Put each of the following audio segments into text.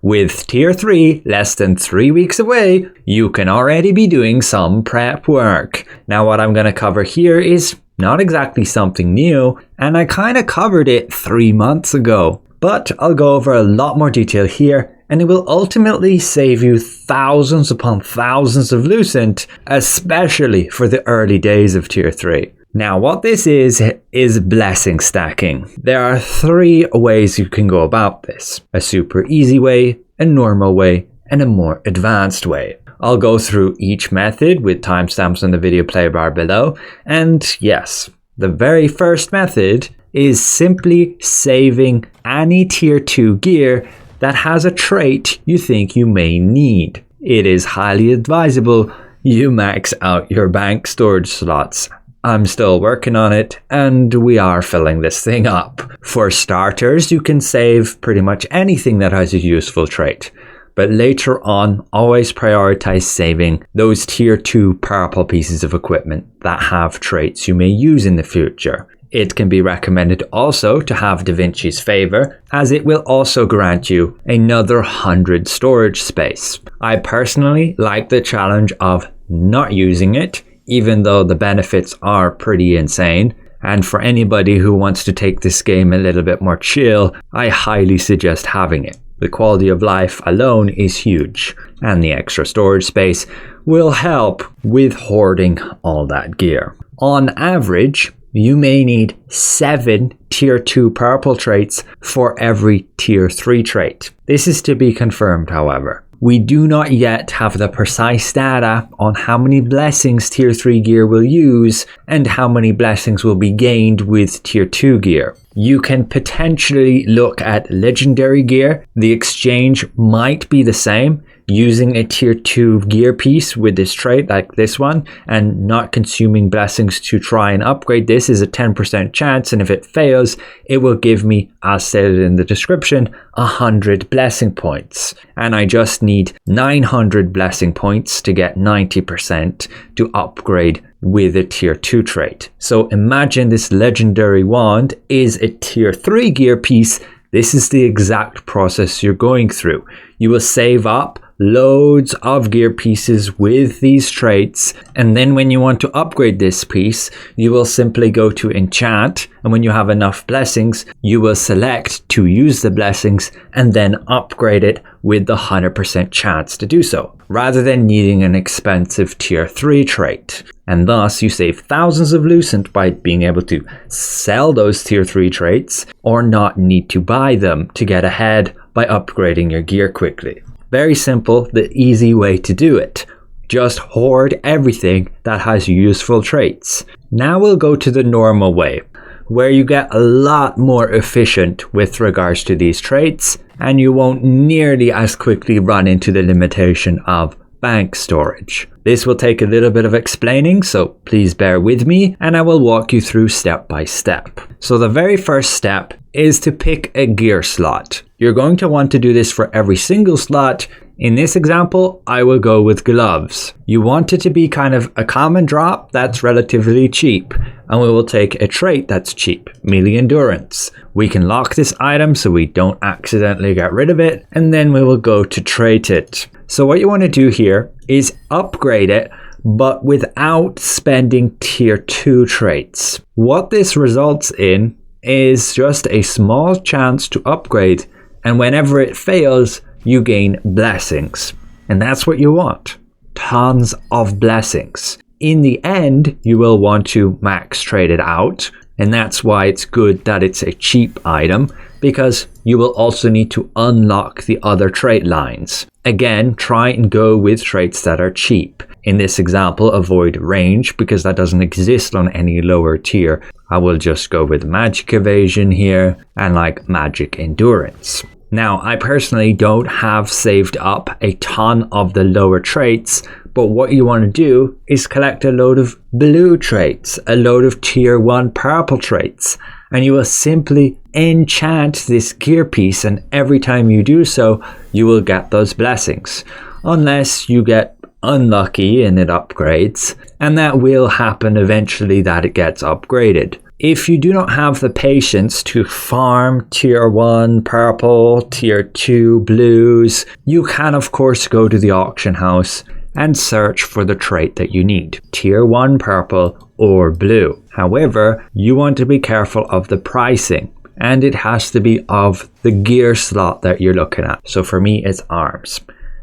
With tier 3 less than 3 weeks away, you can already be doing some prep work. Now what I'm going to cover here is not exactly something new, and I kind of covered it 3 months ago. But I'll go over a lot more detail here, and it will ultimately save you thousands upon thousands of lucent, especially for the early days of tier 3. Now what this is blessing stacking. There are 3 ways you can go about this: a super easy way, a normal way, and a more advanced way. I'll go through each method with timestamps in the video play bar below, and yes, the very first method is simply saving any tier 2 gear that has a trait you think you may need. It is highly advisable you max out your bank storage slots. I'm still working on it, and we are filling this thing up. For starters, you can save pretty much anything that has a useful trait, but later on, always prioritize saving those tier 2 purple pieces of equipment that have traits you may use in the future. It can be recommended also to have Da Vinci's favor, as it will also grant you another 100 storage space. I personally like the challenge of not using it, even though the benefits are pretty insane. And for anybody who wants to take this game a little bit more chill, I highly suggest having it. The quality of life alone is huge, and the extra storage space will help with hoarding all that gear. On average, you may need 7 tier 2 purple traits for every tier 3 trait. This is to be confirmed, however. We do not yet have the precise data on how many blessings tier 3 gear will use and how many blessings will be gained with tier 2 gear. You can potentially look at legendary gear. The exchange might be the same, using a tier 2 gear piece with this trait like this one and not consuming blessings to try and upgrade this is a 10% chance, and if it fails it will give me, as stated in the description, 100 blessing points, and I just need 900 blessing points to get 90% to upgrade with a tier 2 trait. So imagine this legendary wand is a tier 3 gear piece. This is the exact process you're going through. You will save up loads of gear pieces with these traits, and then when you want to upgrade this piece, you will simply go to enchant, and when you have enough blessings, you will select to use the blessings and then upgrade it with the 100% chance to do so, rather than needing an expensive tier 3 trait. And thus you save thousands of lucent by being able to sell those tier 3 traits or not need to buy them to get ahead by upgrading your gear quickly. Very simple, the easy way to do it. Just hoard everything that has useful traits. Now we'll go to the normal way, where you get a lot more efficient with regards to these traits, and you won't nearly as quickly run into the limitation of bank storage. This will take a little bit of explaining, so please bear with me and I will walk you through step by step. So the very first step is to pick a gear slot. You're going to want to do this for every single slot. In this example, I will go with gloves. You want it to be kind of a common drop that's relatively cheap, and we will take a trait that's cheap, melee endurance. We can lock this item so we don't accidentally get rid of it, and then we will go to trait it. So what you want to do here is upgrade it, but without spending tier 2 traits. What this results in is just a small chance to upgrade, and whenever it fails, you gain blessings. And that's what you want. Tons of blessings. In the end, you will want to max trade it out, and that's why it's good that it's a cheap item, because you will also need to unlock the other trait lines. Again, try and go with traits that are cheap. In this example, avoid range because that doesn't exist on any lower tier. I will just go with magic evasion here and like magic endurance. Now, I personally don't have saved up a ton of the lower traits, but what you want to do is collect a load of blue traits, a load of tier 1 purple traits, and you will simply enchant this gear piece, and every time you do so, you will get those blessings. Unless you get unlucky and it upgrades, and that will happen eventually that it gets upgraded. If you do not have the patience to farm tier 1 purple, tier 2 blues, you can of course go to the auction house and search for the trait that you need, tier 1 purple or blue. However, you want to be careful of the pricing, and it has to be of the gear slot that you're looking at. So for me, it's arms.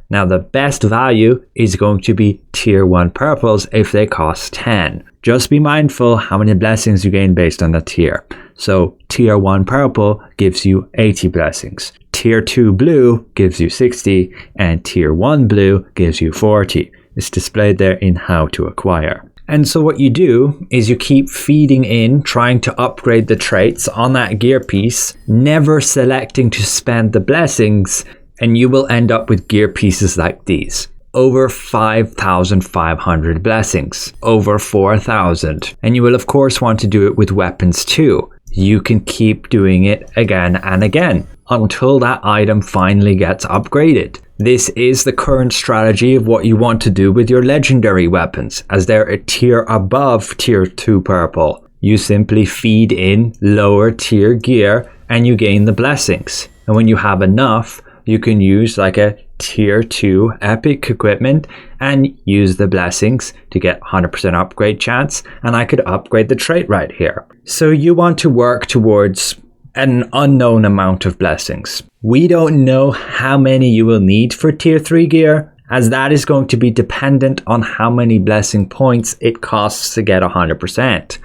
Now the best value is going to be tier 1 purples if they cost 10. Just be mindful how many blessings you gain based on the tier. So tier 1 purple gives you 80 blessings. Tier 2 blue gives you 60 and tier 1 blue gives you 40. It's displayed there in how to acquire. And so what you do is you keep feeding in, trying to upgrade the traits on that gear piece, never selecting to spend the blessings, and you will end up with gear pieces like these. Over 5,500 blessings, over 4,000. And you will of course want to do it with weapons too. You can keep doing it again and again until that item finally gets upgraded. This is the current strategy of what you want to do with your legendary weapons, as they're a tier above tier 2 purple. You simply feed in lower tier gear and you gain the blessings. And when you have enough, you can use like a tier 2 epic equipment and use the blessings to get 100% upgrade chance, and I could upgrade the trait right here. So you want to work towards an unknown amount of blessings. We don't know how many you will need for tier 3 gear, as that is going to be dependent on how many blessing points it costs to get 100%.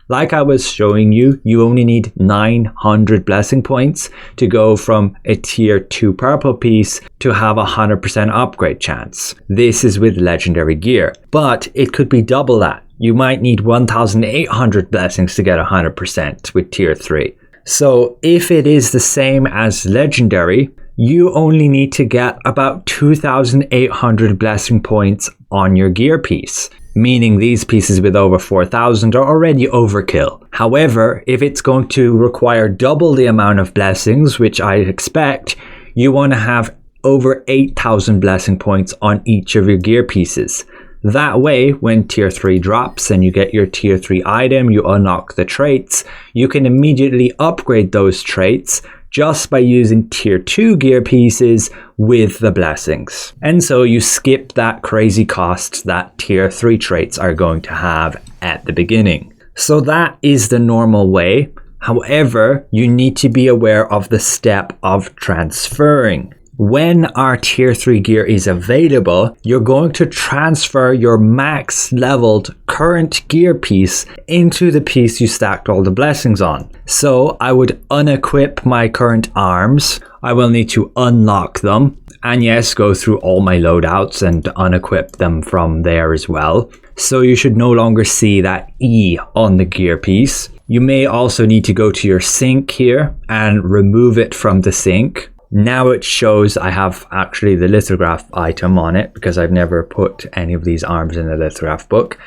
Like I was showing you, you only need 900 blessing points to go from a tier 2 purple piece to have a 100% upgrade chance. This is with legendary gear, but it could be double that. You might need 1,800 blessings to get 100% with tier 3. So if it is the same as legendary, you only need to get about 2,800 blessing points on your gear piece. Meaning these pieces with over 4,000 are already overkill. However, if it's going to require double the amount of blessings, which I expect, you want to have over 8,000 blessing points on each of your gear pieces. That way, when tier 3 drops and you get your tier 3 item, you unlock the traits, you can immediately upgrade those traits just by using tier 2 gear pieces with the blessings. And so you skip that crazy cost that tier 3 traits are going to have at the beginning. So that is the normal way. However, you need to be aware of the step of transferring. When our tier 3 gear is available, you're going to transfer your max leveled current gear piece into the piece you stacked all the blessings on. So I would unequip my current arms. I will need to unlock them. And yes, go through all my loadouts and unequip them from there as well. So you should no longer see that E on the gear piece. You may also need to go to your sync here and remove it from the sync. Now it shows I have actually the lithograph item on it because I've never put any of these arms in the lithograph book.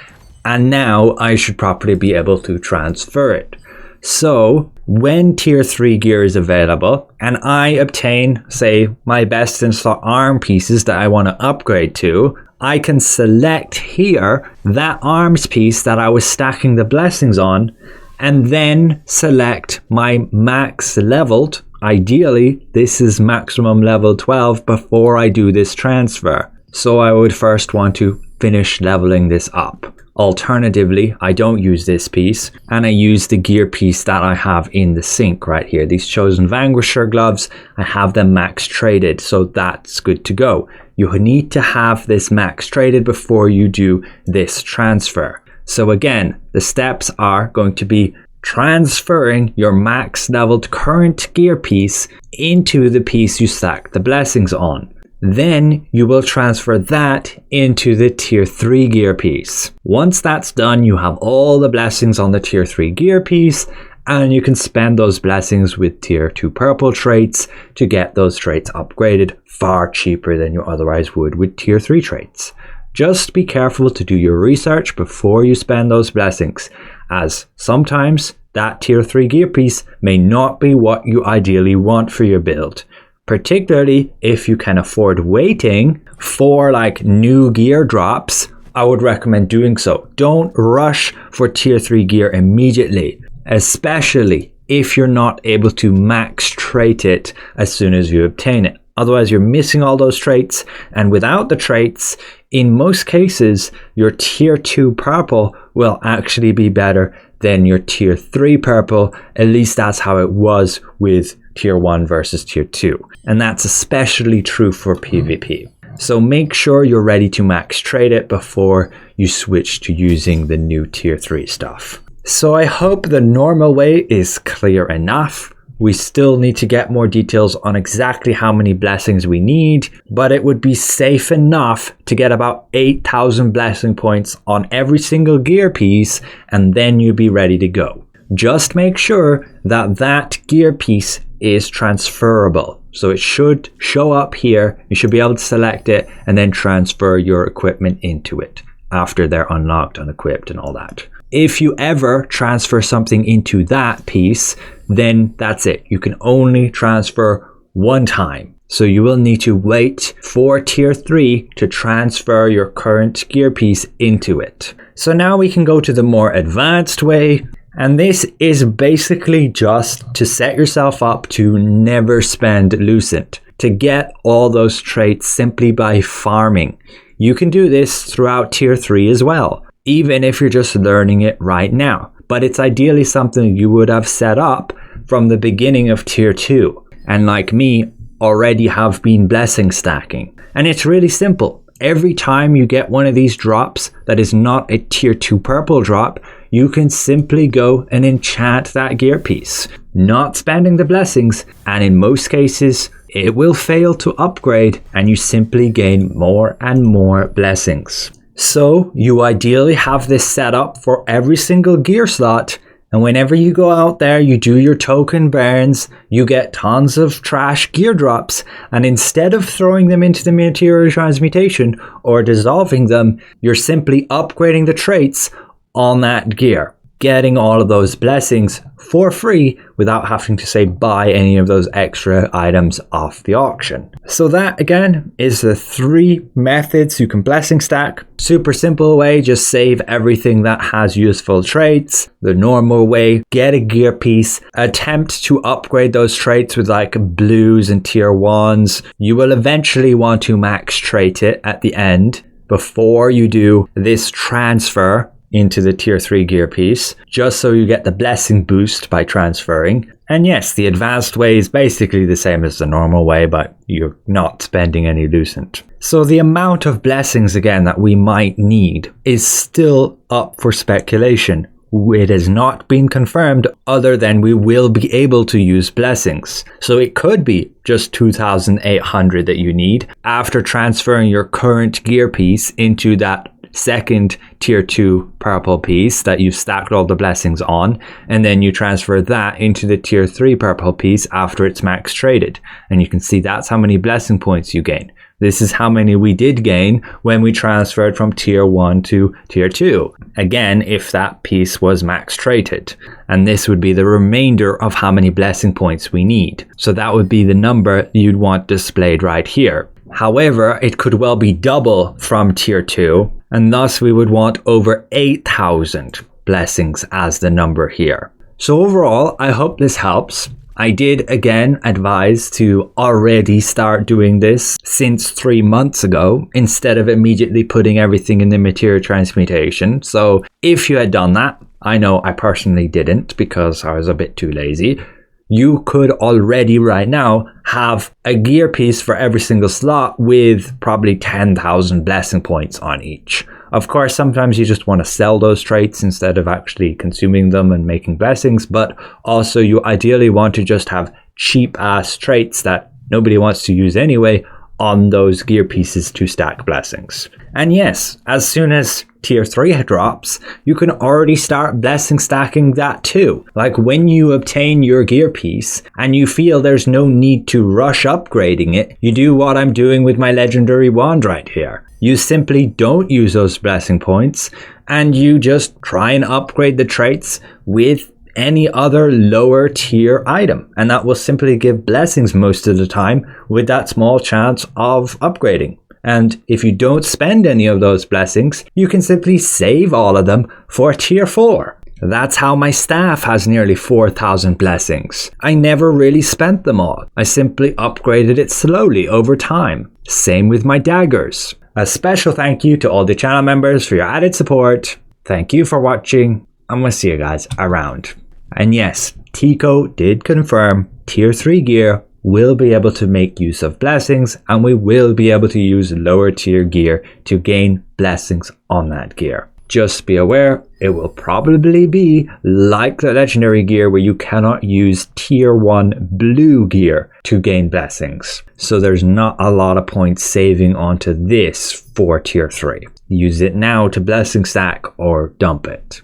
And now I should properly be able to transfer it. So when tier 3 gear is available and I obtain, say, my best in slot arm pieces that I want to upgrade to, I can select here that arms piece that I was stacking the blessings on and then select my max leveled. Ideally, this is maximum level 12 before I do this transfer. So I would first want to finish leveling this up. Alternatively, I don't use this piece and I use the gear piece that I have in the sync right here. These Chosen Vanquisher gloves, I have them max traded, so that's good to go. You need to have this max traded before you do this transfer. So again, the steps are going to be transferring your max leveled current gear piece into the piece you stacked the blessings on. Then you will transfer that into the tier 3 gear piece. Once that's done, you have all the blessings on the tier 3 gear piece and you can spend those blessings with tier 2 purple traits to get those traits upgraded far cheaper than you otherwise would with tier 3 traits. Just be careful to do your research before you spend those blessings, as sometimes that tier 3 gear piece may not be what you ideally want for your build. Particularly if you can afford waiting for like new gear drops, I would recommend doing so. Don't rush for tier 3 gear immediately. especially if you're not able to max trait it as soon as you obtain it. Otherwise, you're missing all those traits, and without the traits, in most cases, your tier 2 purple will actually be better than your tier 3 purple. At least that's how it was with tier 1 versus tier 2. And that's especially true for PvP. So make sure you're ready to max trait it before you switch to using the new tier 3 stuff. So I hope the normal way is clear enough. We still need to get more details on exactly how many blessings we need, but it would be safe enough to get about 8,000 blessing points on every single gear piece, and then you'll be ready to go. Just make sure that that gear piece is transferable. So it should show up here. You should be able to select it and then transfer your equipment into it after they're unlocked and equipped and all that. If you ever transfer something into that piece, then that's it. You can only transfer one time. So you will need to wait for tier 3 to transfer your current gear piece into it. So now we can go to the more advanced way. And this is basically just to set yourself up to never spend lucent, to get all those traits simply by farming. You can do this throughout tier 3 as well, even if you're just learning it right now. But it's ideally something you would have set up from the beginning of tier 2. And like me, already have been blessing stacking. And it's really simple. Every time you get one of these drops that is not a tier 2 purple drop, you can simply go and enchant that gear piece, not spending the blessings, and in most cases, it will fail to upgrade and you simply gain more and more blessings. So you ideally have this set up for every single gear slot, and whenever you go out there, you do your token burns, you get tons of trash gear drops, and instead of throwing them into the material transmutation or dissolving them, you're simply upgrading the traits on that gear, getting all of those blessings for free without having to, say, buy any of those extra items off the auction. So that again is the 3 methods you can blessing stack. Super simple way, just save everything that has useful traits. The normal way, get a gear piece, attempt to upgrade those traits with like blues and tier 1s. You will eventually want to max trait it at the end before you do this transfer into the tier 3 gear piece, just so you get the blessing boost by transferring. And yes, the advanced way is basically the same as the normal way, but you're not spending any lucent. So the amount of blessings again that we might need is still up for speculation. It has not been confirmed other than we will be able to use blessings. So it could be just 2,800 that you need after transferring your current gear piece into that second tier 2 purple piece that you've stacked all the blessings on, and then you transfer that into the tier 3 purple piece after it's max traded, and you can see that's how many blessing points you gain. This is how many we did gain when we transferred from tier 1 to tier 2, again if that piece was max traded, and this would be the remainder of how many blessing points we need. So that would be the number you'd want displayed right here. However, it could well be double from tier 2, and thus we would want over 8,000 blessings as the number here. So overall, I hope this helps. I did again advise to already start doing this since 3 months ago, instead of immediately putting everything in the material transmutation. So if you had done that, I know I personally didn't because I was a bit too lazy, you could already right now have a gear piece for every single slot with probably 10,000 blessing points on each. Of course, sometimes you just want to sell those traits instead of actually consuming them and making blessings, but also you ideally want to just have cheap ass traits that nobody wants to use anyway on those gear pieces to stack blessings. And yes, as soon as tier 3 drops, you can already start blessing stacking that too. Like when you obtain your gear piece and you feel there's no need to rush upgrading it, you do what I'm doing with my legendary wand right here. You simply don't use those blessing points and you just try and upgrade the traits with any other lower tier item, and that will simply give blessings most of the time with that small chance of upgrading. And if you don't spend any of those blessings, you can simply save all of them for tier 4. That's how my staff has nearly 4,000 blessings. I never really spent them all. I simply upgraded it slowly over time. Same with my daggers. A special thank you to all the channel members for your added support. Thank you for watching. I'm going to see you guys around. And yes, Tico did confirm tier 3 gear will be able to make use of blessings, and we will be able to use lower tier gear to gain blessings on that gear. Just be aware, it will probably be like the legendary gear where you cannot use tier 1 blue gear to gain blessings. So there's not a lot of points saving onto this for tier 3. Use it now to blessing stack or dump it.